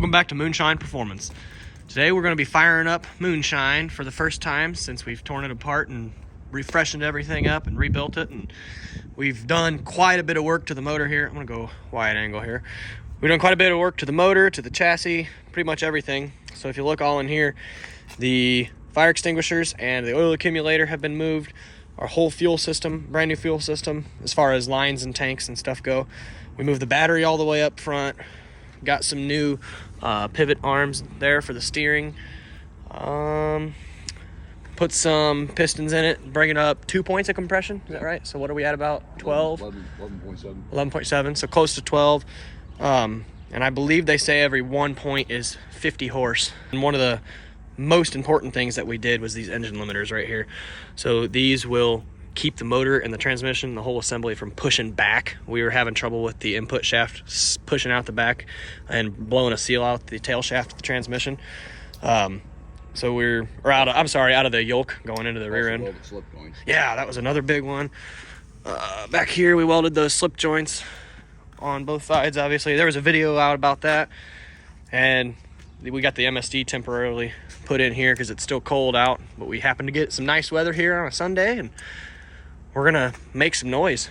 Welcome back to Moonshine Performance. Today we're going to be firing up Moonshine for the first time since we've torn it apart and refreshened everything up and rebuilt it. And we've done quite a bit of work to the motor here. I'm going to go wide angle here. We've done quite a bit of work to the motor, to the chassis, pretty much everything. So if you look all in here, the fire extinguishers and the oil accumulator have been moved. Our whole fuel system, brand new fuel system, as far as lines and tanks and stuff go. We moved the battery all the way up front. Got some new pivot arms there for the steering. Put some pistons in it, bring it up 2 points of compression. Is that right? So what are we at, about 12? 11.7. 11.7, so close to 12. And I believe they say every 1 point is 50 horse. And one of the most important things that we did was these engine limiters right here. So these will keep the motor and the transmission, the whole assembly, from pushing back. We were having trouble with the input shaft pushing out the back and blowing a seal out the tail shaft of the transmission. So we're out of the yoke going into the rear end. Yeah, that was another big one. Back here we welded those slip joints on both sides. Obviously there was a video out about that, and we got the MSD temporarily put in here because it's still cold out, but we happened to get some nice weather here on a Sunday, and we're gonna make some noise.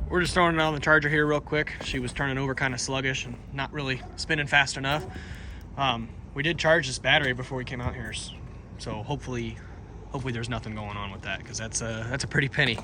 We're just throwing it on the charger here real quick. She was turning over kind of sluggish and not really spinning fast enough. We did charge this battery before we came out here, so hopefully there's nothing going on with that, because that's a pretty penny.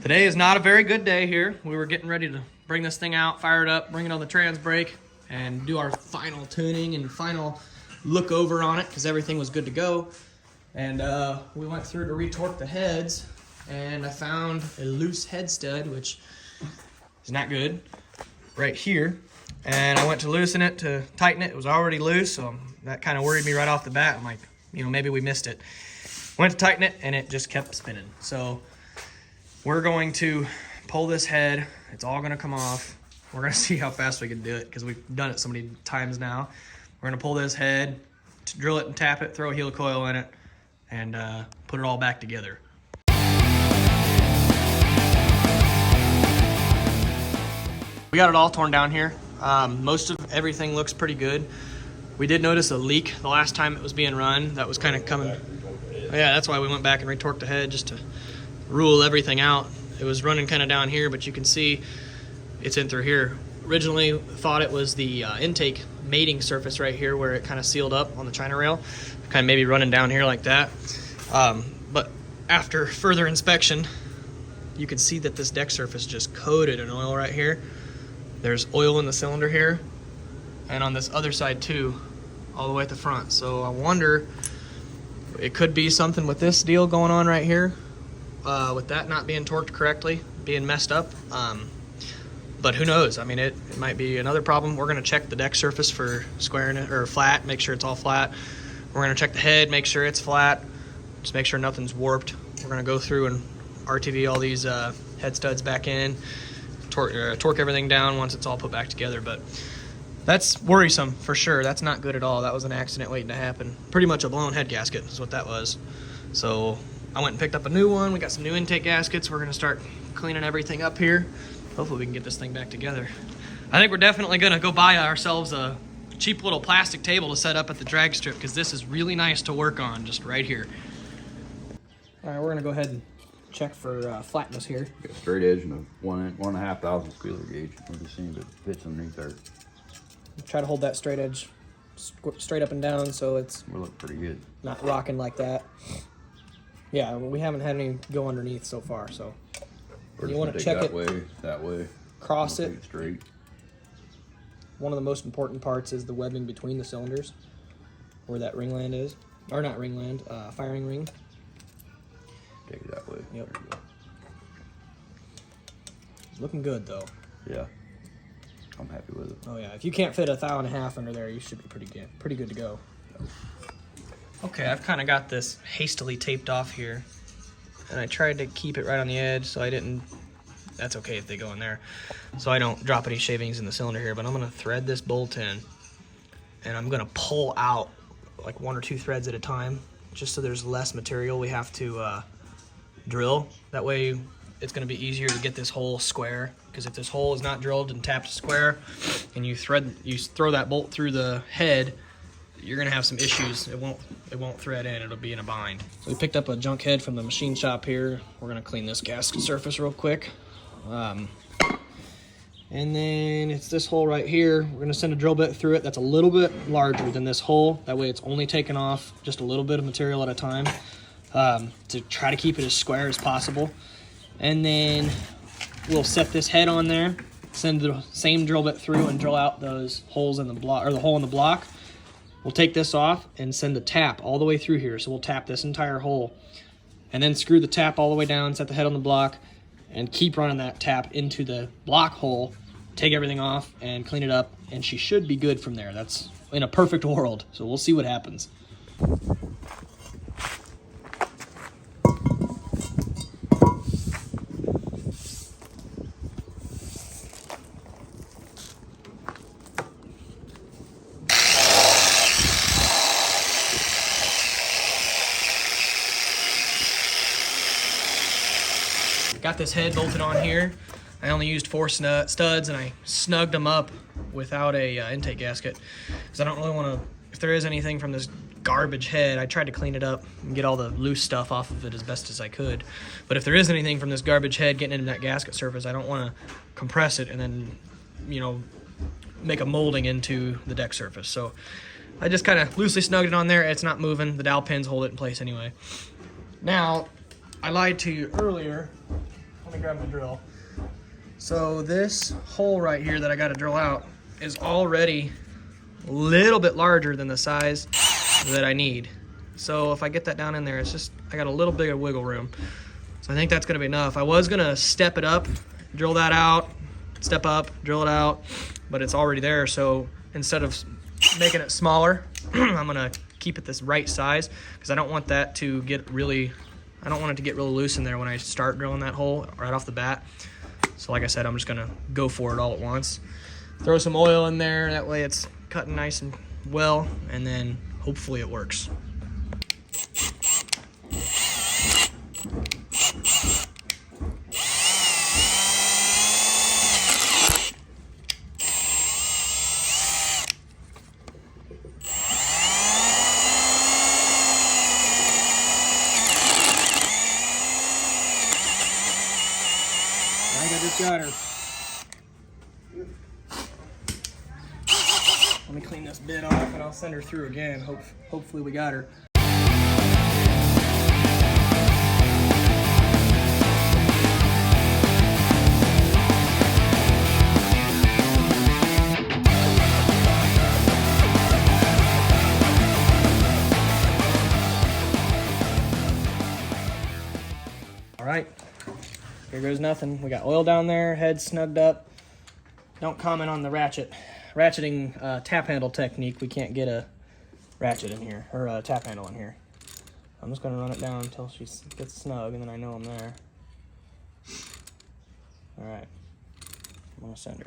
Today is not a very good day here. We were getting ready to bring this thing out, fire it up, bring it on the trans brake, and do our final tuning and final look over on it, because everything was good to go. And we went through to retorque the heads, and I found a loose head stud, which is not good, right here. And I went to loosen it, to tighten it. It was already loose, so that kind of worried me right off the bat. I'm like, maybe we missed it. Went to tighten it, and it just kept spinning. So we're going to pull this head. It's all going to come off. We're going to see how fast we can do it, because we've done it so many times now. We're going to pull this head, drill it and tap it, throw a helicoil coil in it, and put it all back together. We got it all torn down here. Most of everything looks pretty good. We did notice a leak the last time it was being run. That was kind of coming. Yeah, that's why we went back and retorqued the head, just to rule everything out. It was running kind of down here, but you can see it's in through here. Originally thought it was the intake mating surface right here, where it kind of sealed up on the China rail, kind of maybe running down here like that. But after further inspection, you can see that this deck surface just coated in oil right here. There's oil in the cylinder here, and on this other side too, all the way at the front. So I wonder, it could be something with this deal going on right here. With that not being torqued correctly, being messed up. But who knows? I mean, it might be another problem. We're going to check the deck surface for squaring it, or flat, make sure it's all flat. We're going to check the head, make sure it's flat, just make sure nothing's warped. We're going to go through and RTV all these head studs back in, torque everything down once it's all put back together. But that's worrisome for sure. That's not good at all. That was an accident waiting to happen. Pretty much a blown head gasket is what that was. So I went and picked up a new one. We got some new intake gaskets. We're gonna start cleaning everything up here. Hopefully we can get this thing back together. I think we're definitely gonna go buy ourselves a cheap little plastic table to set up at the drag strip, because this is really nice to work on just right here. All right, we're gonna go ahead and check for flatness here. Got a straight edge and a 1.5 thousandths feeler gauge. We're just seeing if it fits underneath there. Try to hold that straight edge straight up and down so it's We look pretty good. not rocking like that. Yeah, we haven't had any go underneath so far, so We're you just want gonna to take check that way. cross We'll it. take straight. One of the most important parts is the webbing between the cylinders, where that ringland is, or not ringland, firing ring. Take it that way. Yep. There you go. Looking good though. Yeah. I'm happy with it. Oh yeah, if you can't fit a 1.5 thou under there, you should be pretty good to go. Okay, I've kind of got this hastily taped off here, and I tried to keep it right on the edge so I didn't. That's okay if they go in there, so I don't drop any shavings in the cylinder here. But I'm gonna thread this bolt in, and I'm gonna pull out like 1 or 2 threads at a time, just so there's less material we have to drill. That way it's going to be easier to get this hole square, because if this hole is not drilled and tapped square and you throw that bolt through the head, you're going to have some issues. It won't thread in. It'll be in a bind. So we picked up a junk head from the machine shop here. We're going to clean this gasket surface real quick. And then it's this hole right here. We're going to send a drill bit through it that's a little bit larger than this hole. That way it's only taking off just a little bit of material at a time, to try to keep it as square as possible. And then we'll set this head on there, send the same drill bit through and drill out those holes in the block, or the hole in the block. We'll take this off and send the tap all the way through here. So we'll tap this entire hole and then screw the tap all the way down, set the head on the block, and keep running that tap into the block hole, take everything off and clean it up, and she should be good from there. That's in a perfect world. So we'll see what happens. Got this head bolted on here. I only used 4 studs, and I snugged them up without a intake gasket, because I don't really want to, if there is anything from this garbage head, I tried to clean it up and get all the loose stuff off of it as best as I could. But if there is anything from this garbage head getting into that gasket surface, I don't want to compress it and then, you know, make a molding into the deck surface. So I just kind of loosely snugged it on there. It's not moving. The dowel pins hold it in place anyway. Now, I lied to you earlier. Let me grab my drill. So this hole right here that I got to drill out is already a little bit larger than the size that I need. So if I get that down in there, it's just, I got a little bit of wiggle room. So I think that's gonna be enough. I was gonna step it up, drill that out, step up, drill it out, but it's already there. So instead of making it smaller, I'm gonna keep it this right size, because I don't want that to get really, I don't want it to get really loose in there when I start drilling that hole right off the bat. So like I said, I'm just gonna go for it all at once. Throw some oil in there, that way it's cutting nice and well, and then hopefully it works. I just got her. Let me clean this bit off and I'll send her through again. Hopefully we got her. All right, here goes nothing. We got oil down there, head snugged up. Don't comment on the ratcheting tap handle technique. We can't get a ratchet in here, or a tap handle in here. I'm just gonna run it down until she gets snug, and then I know I'm there. All right, I'm gonna send her.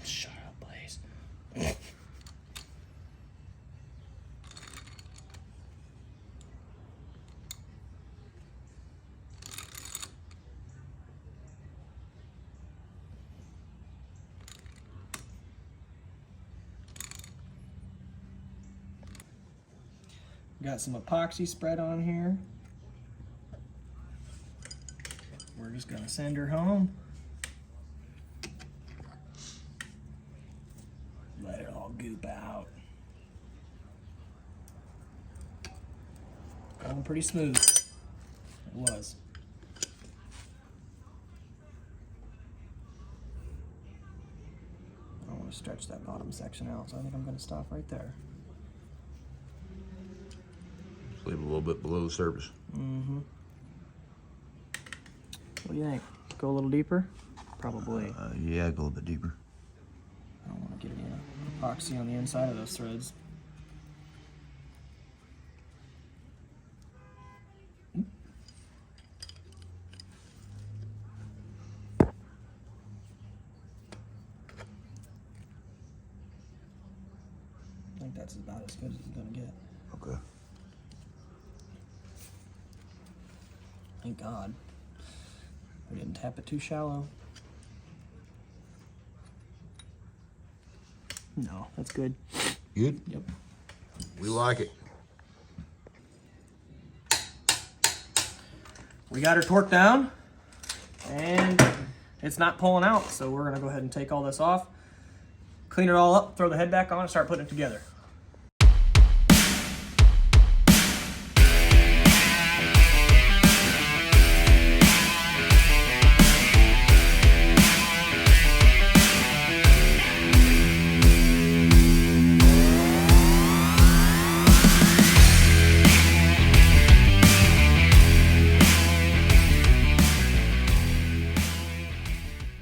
Shut up, Blaze. Got some epoxy spread on here. We're just gonna send her home. Let it all goop out. Going pretty smooth. It was. I don't want to stretch that bottom section out, so I think I'm going to stop right there. Leave it a little bit below the surface. Mm-hmm. What do you think? Go a little deeper? Probably. Yeah, go a little bit deeper. I don't want to get any epoxy on the inside of those threads. I think that's about as good as it's going to get. Okay. Thank God. We didn't tap it too shallow. No, that's good. Good? Yep. We like it. We got her torqued down, and it's not pulling out, so we're gonna go ahead and take all this off, clean it all up, throw the head back on, and start putting it together.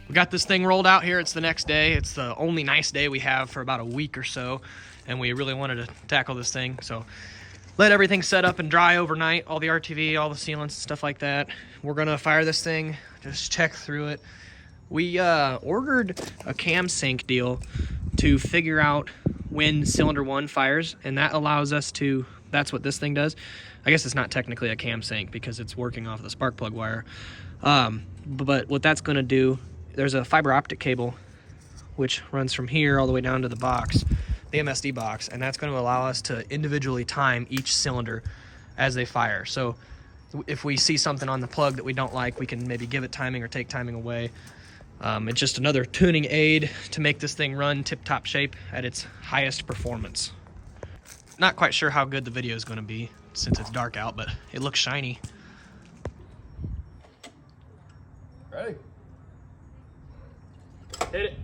We got this thing rolled out here. It's the next day. It's the only nice day we have for about a week or so, and we really wanted to tackle this thing. So let everything set up and dry overnight, all the RTV, all the sealants, stuff like that. We're gonna fire this thing, just check through it. We ordered a cam sync deal to figure out when cylinder 1 fires, and that allows us to, that's what this thing does. I guess it's not technically a cam sync because it's working off the spark plug wire. But what that's gonna do, there's a fiber optic cable which runs from here all the way down to the box, the MSD box, and that's going to allow us to individually time each cylinder as they fire. So if we see something on the plug that we don't like, we can maybe give it timing or take timing away. It's just another tuning aid to make this thing run tip-top shape at its highest performance. Not quite sure how good the video is going to be since it's dark out, but it looks shiny. Ready? Hit it.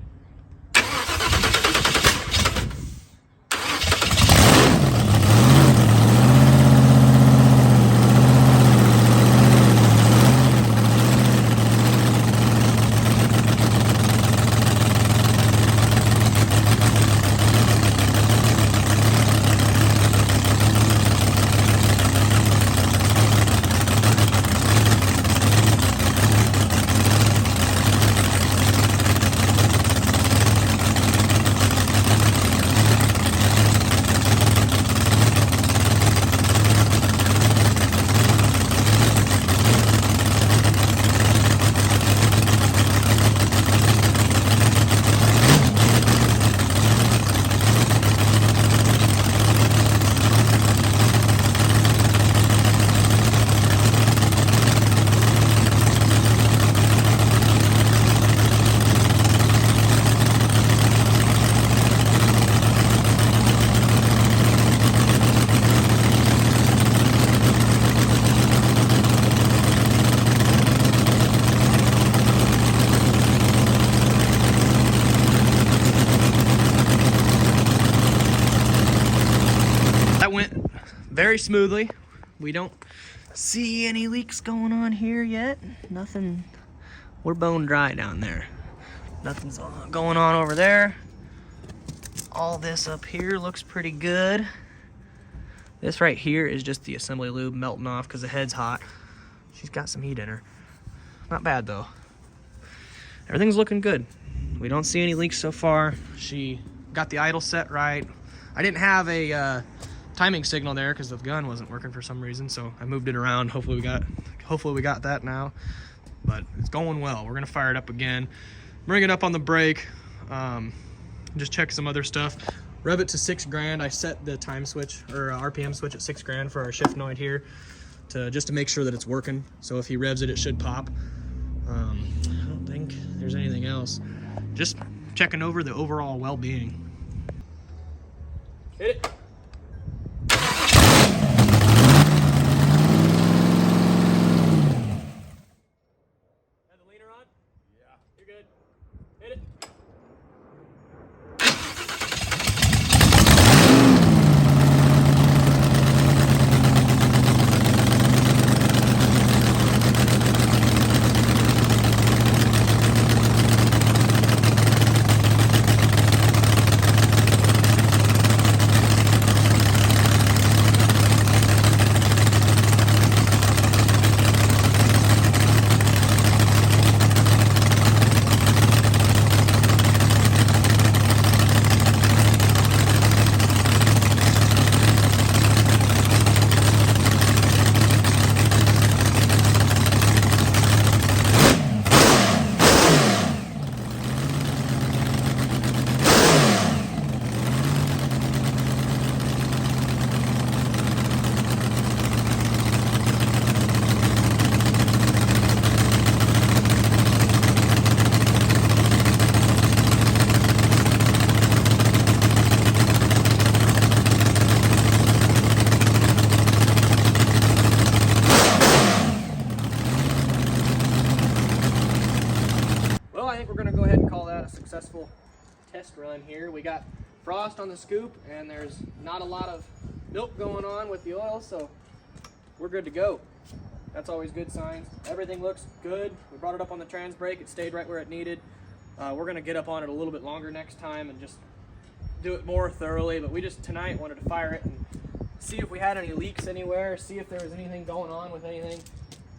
That went very smoothly. We don't see any leaks going on here yet. Nothing. We're bone dry down there. Nothing's going on over there. All this up here looks pretty good. This right here is just the assembly lube melting off because the head's hot. She's got some heat in her. Not bad though. Everything's looking good. We don't see any leaks so far. She got the idle set right. I didn't have a timing signal there because the gun wasn't working for some reason, so I moved it around. Hopefully we got that now. But it's going well. We're gonna fire it up again. Bring it up on the brake. Just check some other stuff. Rev it to 6 grand. I set the time switch or RPM switch at 6 grand for our shift noid here, just to make sure that it's working. So if he revs it, it should pop. I don't think there's anything else. Just checking over the overall well-being. Hit it. I think we're gonna go ahead and call that a successful test run here. We got frost on the scoop and there's not a lot of milk going on with the oil, so we're good to go. That's always good signs. Everything looks good. We brought it up on the trans brake. It stayed right where it needed. We're gonna get up on it a little bit longer next time and just do it more thoroughly, but we just tonight wanted to fire it and see if we had any leaks anywhere, see if there was anything going on with anything.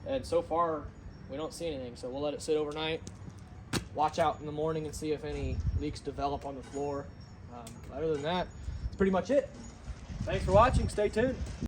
And so far, we don't see anything, so we'll let it sit overnight. Watch out in the morning and see if any leaks develop on the floor. Other than that, that's pretty much it. Thanks for watching. Stay tuned.